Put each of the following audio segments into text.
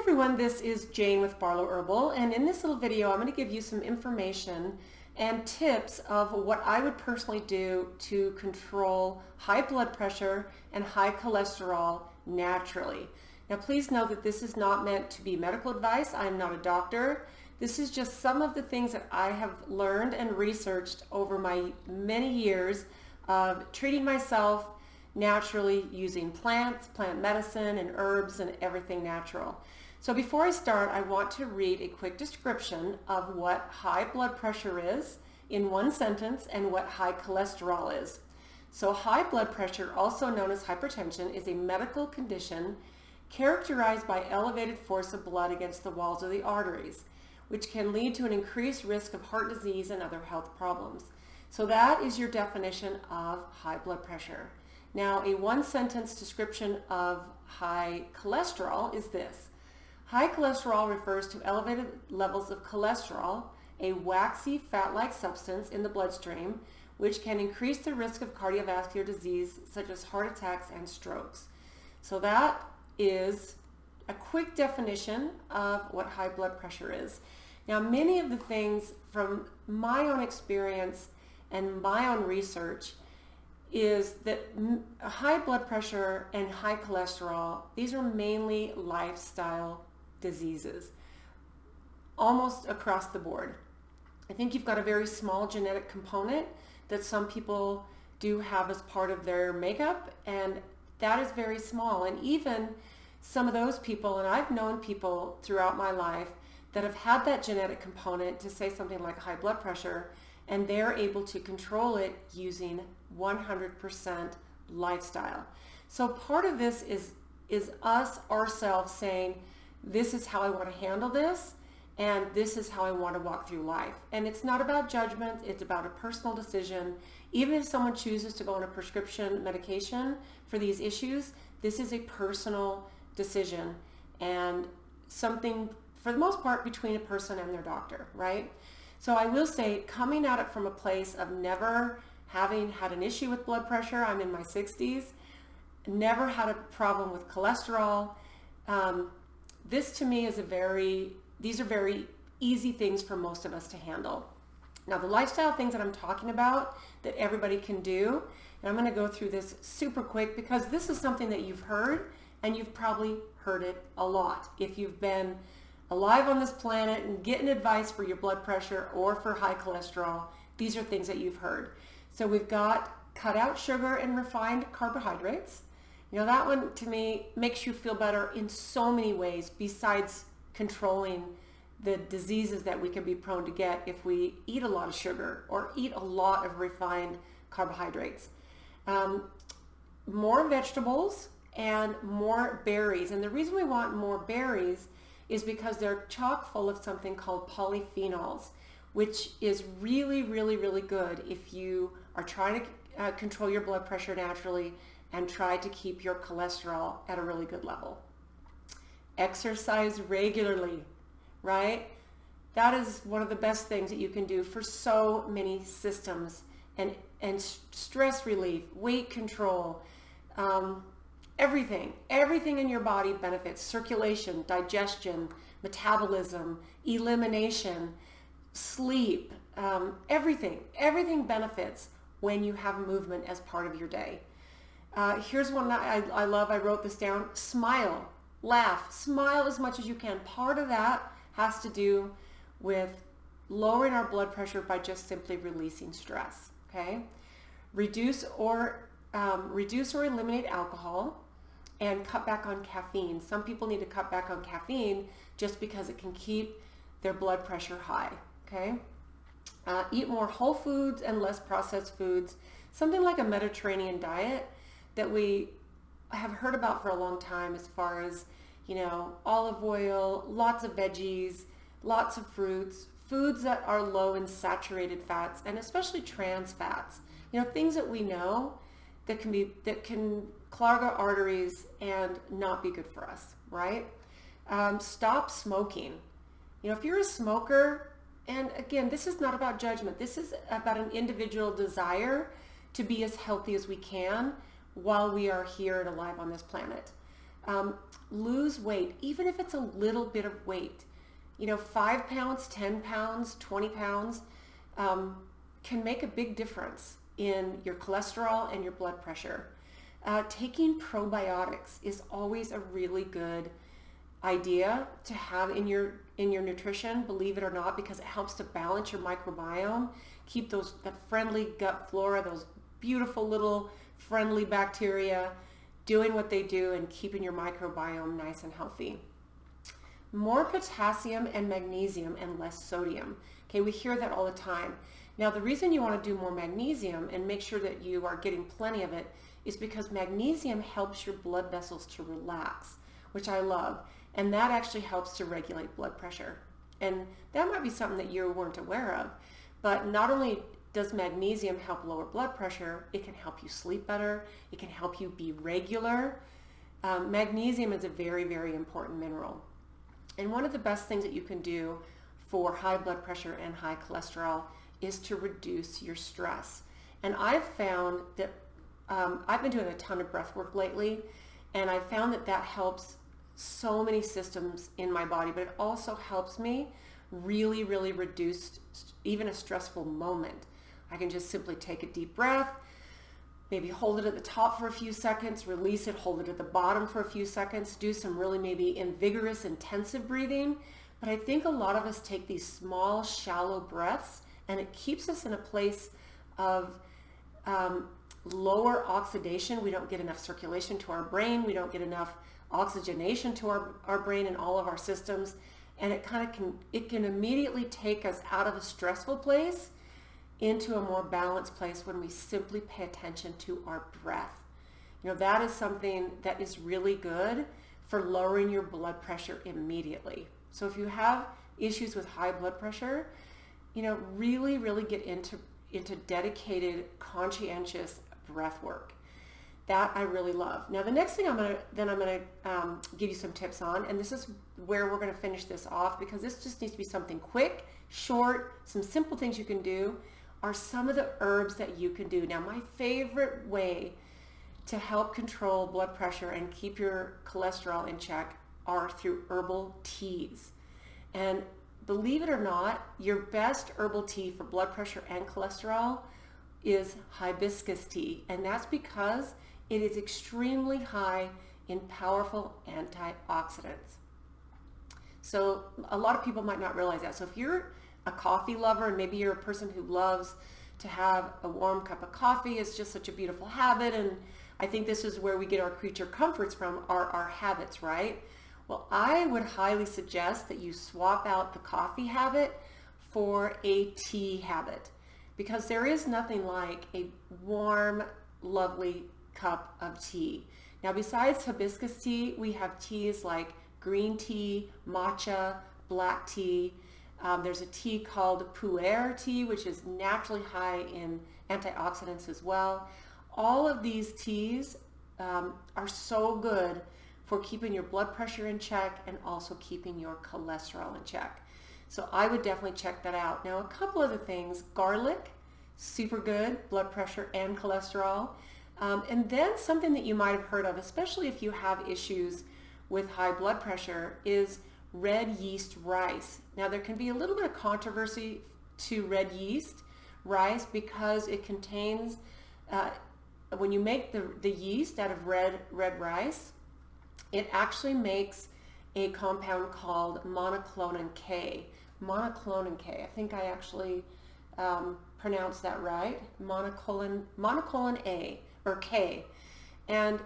everyone, this is Jane with Barlow Herbal, and in this little video I'm going to give you some information and tips of what I would personally do to control high blood pressure and high cholesterol naturally. Now please know that this is not meant to be medical advice. I'm not a doctor. This is just some of the things that I have learned and researched over my many years of treating myself naturally using plants, plant medicine, and herbs and everything natural. So before I start, I want to read a quick description of what high blood pressure is in one sentence and what high cholesterol is. So high blood pressure, also known as hypertension, is a medical condition characterized by elevated force of blood against the walls of the arteries, which can lead to an increased risk of heart disease and other health problems. So that is your definition of high blood pressure. Now, a one-sentence description of high cholesterol is this. High cholesterol refers to elevated levels of cholesterol, a waxy fat-like substance in the bloodstream, which can increase the risk of cardiovascular disease such as heart attacks and strokes. So that is a quick definition of what high blood pressure is. Now, many of the things from my own experience and my own research is that high blood pressure and high cholesterol, these are mainly lifestyle diseases, almost across the board. I think you've got a very small genetic component that some people do have as part of their makeup, and that is very small. And even some of those people, and I've known people throughout my life that have had that genetic component to say something like high blood pressure, and they're able to control it using 100% lifestyle. So part of this is us ourselves saying, this is how I want to handle this, and this is how I want to walk through life. And it's not about judgment, it's about a personal decision. Even if someone chooses to go on a prescription medication for these issues, this is a personal decision and something, for the most part, between a person and their doctor, right? So I will say, coming at it from a place of never having had an issue with blood pressure, I'm in my 60s, never had a problem with cholesterol. This to me is these are very easy things for most of us to handle. Now the lifestyle things that I'm talking about that everybody can do, and I'm going to go through this super quick because this is something that you've heard, and you've probably heard it a lot. If you've been alive on this planet and getting advice for your blood pressure or for high cholesterol, these are things that you've heard. So we've got cut out sugar and refined carbohydrates. You know, that one to me makes you feel better in so many ways besides controlling the diseases that we can be prone to get if we eat a lot of sugar or eat a lot of refined carbohydrates. More vegetables and more berries. And the reason we want more berries is because they're chock full of something called polyphenols, which is really, really, really good if you are trying to control your blood pressure naturally and try to keep your cholesterol at a really good level. Exercise regularly, right? That is one of the best things that you can do for so many systems, and stress relief, weight control, everything in your body benefits. Circulation, digestion, metabolism, elimination, sleep, everything benefits when you have movement as part of your day. Here's one that I love. I wrote this down. Smile, laugh, smile as much as you can. Part of that has to do with lowering our blood pressure by just simply releasing stress. Okay, reduce or eliminate alcohol, and cut back on caffeine. Some people need to cut back on caffeine just because it can keep their blood pressure high. Okay, eat more whole foods and less processed foods. Something like a Mediterranean diet that we have heard about for a long time, as far as, you know, olive oil, lots of veggies, lots of fruits, foods that are low in saturated fats, and especially trans fats. You know, things that we know that can clog our arteries and not be good for us, right? Stop smoking. You know, if you're a smoker, and again, this is not about judgment. This is about an individual desire to be as healthy as we can while we are here and alive on this planet. Lose weight, even if it's a little bit of weight. 5 pounds, 10 pounds, 20 pounds can make a big difference in your cholesterol and your blood pressure. Taking probiotics is always a really good idea to have in your nutrition, believe it or not, because it helps to balance your microbiome, keep that friendly gut flora, those beautiful little friendly bacteria doing what they do and keeping your microbiome nice and healthy. More potassium and magnesium and less sodium. Okay, we hear that all the time. Now, the reason you want to do more magnesium and make sure that you are getting plenty of it is because magnesium helps your blood vessels to relax, which I love. And that actually helps to regulate blood pressure. And that might be something that you weren't aware of. But not only does magnesium help lower blood pressure, it can help you sleep better. It can help you be regular. Magnesium is a very, very important mineral. And one of the best things that you can do for high blood pressure and high cholesterol is to reduce your stress. And I've found that I've been doing a ton of breath work lately, and I found that that helps so many systems in my body, but it also helps me really, really reduce even a stressful moment. I can just simply take a deep breath, maybe hold it at the top for a few seconds, release it, hold it at the bottom for a few seconds, do some really maybe vigorous, intensive breathing. But I think a lot of us take these small, shallow breaths, and it keeps us in a place of lower oxidation. We don't get enough circulation to our brain. We don't get enough oxygenation to our brain and all of our systems. And it can immediately take us out of a stressful place into a more balanced place when we simply pay attention to our breath. That is something that is really good for lowering your blood pressure immediately. So if you have issues with high blood pressure, really, really get into dedicated, conscientious breath work. That I really love. Now, the next thing I'm going to give you some tips on, and this is where we're going to finish this off, because this just needs to be something quick, short, some simple things you can do, are some of the herbs that you can do. Now, my favorite way to help control blood pressure and keep your cholesterol in check are through herbal teas. And believe it or not, your best herbal tea for blood pressure and cholesterol is hibiscus tea. And that's because it is extremely high in powerful antioxidants. So a lot of people might not realize that. So if you're a coffee lover, and maybe you're a person who loves to have a warm cup of coffee, it's just such a beautiful habit, and I think this is where we get our creature comforts from, our habits, right? Well, I would highly suggest that you swap out the coffee habit for a tea habit, because there is nothing like a warm, lovely cup of tea. Now, besides hibiscus tea, we have teas like green tea, matcha, black tea. There's a tea called pu'er tea, which is naturally high in antioxidants as well. All of these teas are so good for keeping your blood pressure in check and also keeping your cholesterol in check. So I would definitely check that out. Now, a couple other things. Garlic, super good, blood pressure and cholesterol. And then something that you might have heard of, especially if you have issues with high blood pressure, is red yeast rice. Now, there can be a little bit of controversy to red yeast rice because it contains, when you make the yeast out of red rice, it actually makes a compound called monoclonal K. Monoclonal K. I think I actually pronounced that right. Monoclonal A or K. And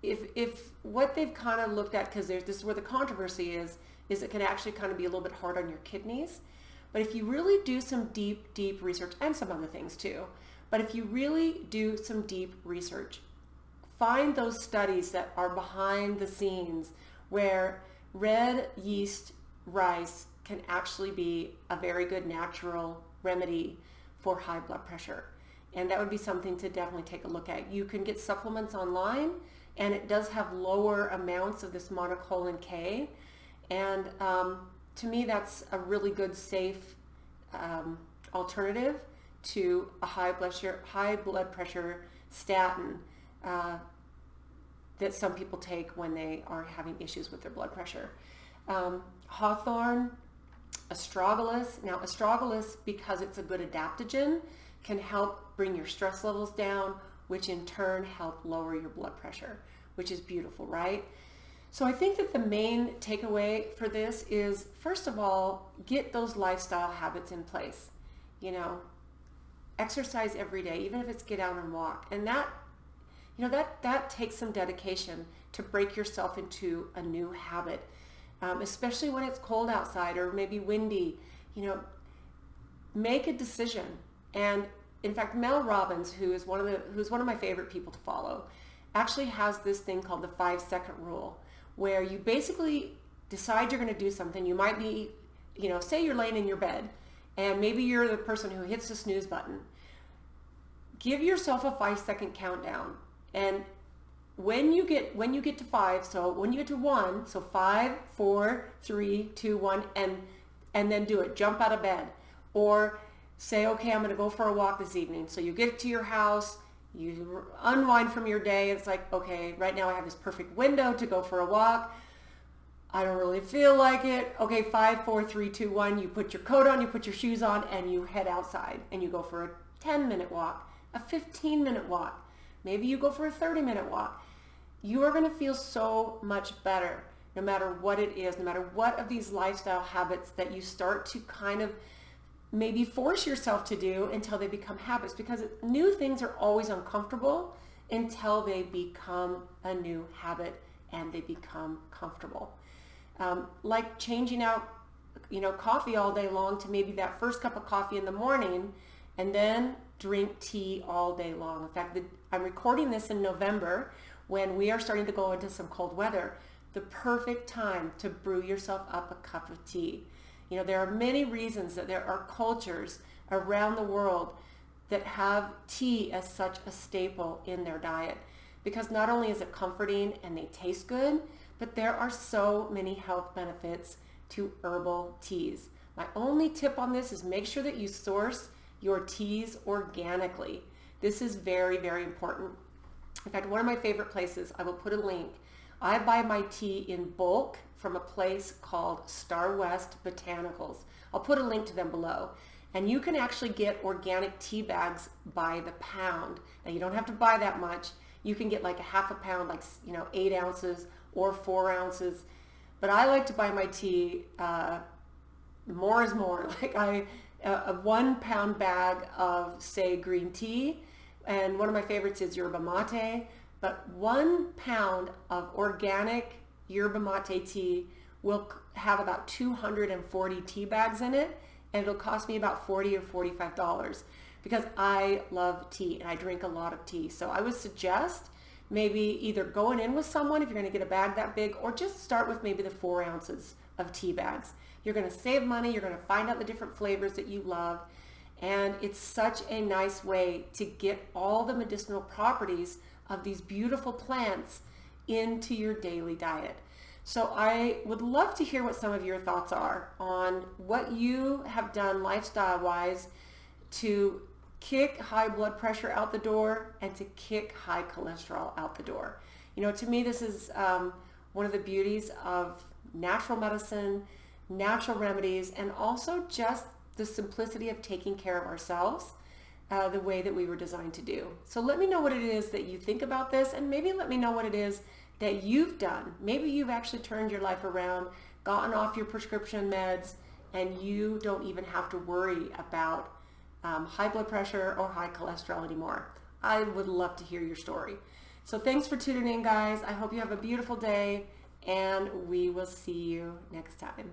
if what they've kind of looked at, because this is where the controversy is it can actually kind of be a little bit hard on your kidneys. But if you really do some deep research, and some other things too, but if you really do some deep research, find those studies that are behind the scenes where red yeast rice can actually be a very good natural remedy for high blood pressure. And that would be something to definitely take a look at. You can get supplements online, and it does have lower amounts of this monoclonal K. And to me, that's a really good, safe alternative to a high blood pressure statin that some people take when they are having issues with their blood pressure. Hawthorn, astragalus. Now astragalus, because it's a good adaptogen, can help bring your stress levels down, which in turn help lower your blood pressure, which is beautiful, right? So I think that the main takeaway for this is, first of all, get those lifestyle habits in place. You know, exercise every day, even if it's get out and walk. And that, you know, that takes some dedication to break yourself into a new habit, especially when it's cold outside or maybe windy. You know, make a decision. And in fact, Mel Robbins, who's one of my favorite people to follow, actually has this thing called the 5-second rule, where you basically decide you're going to do something. You might be, you know, say you're laying in your bed and maybe you're the person who hits the snooze button. Give yourself a 5-second countdown. And when you get to 5, so when you get to 1, so 5, 4, 3, 2, 1, and then do it. Jump out of bed. Or say, okay, I'm going to go for a walk this evening. So you get to your house, you unwind from your day. It's like, okay, right now I have this perfect window to go for a walk. I don't really feel like it. Okay, 5, 4, 3, 2, 1. You put your coat on, you put your shoes on, and you head outside. And you go for a 10-minute walk, a 15-minute walk. Maybe you go for a 30-minute walk. You are going to feel so much better no matter what it is, no matter what of these lifestyle habits that you start to kind of maybe force yourself to do until they become habits, because new things are always uncomfortable until they become a new habit and they become comfortable. Like changing out, you know, coffee all day long to maybe that first cup of coffee in the morning and then drink tea all day long. In fact, I'm recording this in November when we are starting to go into some cold weather. The perfect time to brew yourself up a cup of tea. You know, there are many reasons that there are cultures around the world that have tea as such a staple in their diet, because not only is it comforting and they taste good, but there are so many health benefits to herbal teas. My only tip on this is make sure that you source your teas organically. This is very, very important. In fact, one of my favorite places, I will put a link. I buy my tea in bulk from a place called Star West Botanicals. I'll put a link to them below. And you can actually get organic tea bags by the pound. Now you don't have to buy that much. You can get like a half a pound, like, you know, 8 ounces or 4 ounces. But I like to buy my tea, more is more. Like a 1 pound bag of, say, green tea. And one of my favorites is yerba mate. But 1 pound of organic yerba mate tea will have about 240 tea bags in it, and it'll cost me about $40 or $45 because I love tea and I drink a lot of tea. So I would suggest maybe either going in with someone if you're going to get a bag that big, or just start with maybe the 4 ounces of tea bags. You're going to save money. You're going to find out the different flavors that you love. And it's such a nice way to get all the medicinal properties of these beautiful plants into your daily diet. So I would love to hear what some of your thoughts are on what you have done lifestyle-wise to kick high blood pressure out the door and to kick high cholesterol out the door. You know, to me, this is one of the beauties of natural medicine, natural remedies, and also just the simplicity of taking care of ourselves the way that we were designed to do. So let me know what it is that you think about this, and maybe let me know what it is that you've done. Maybe you've actually turned your life around, gotten off your prescription meds, and you don't even have to worry about high blood pressure or high cholesterol anymore. I would love to hear your story. So thanks for tuning in, guys. I hope you have a beautiful day, and we will see you next time.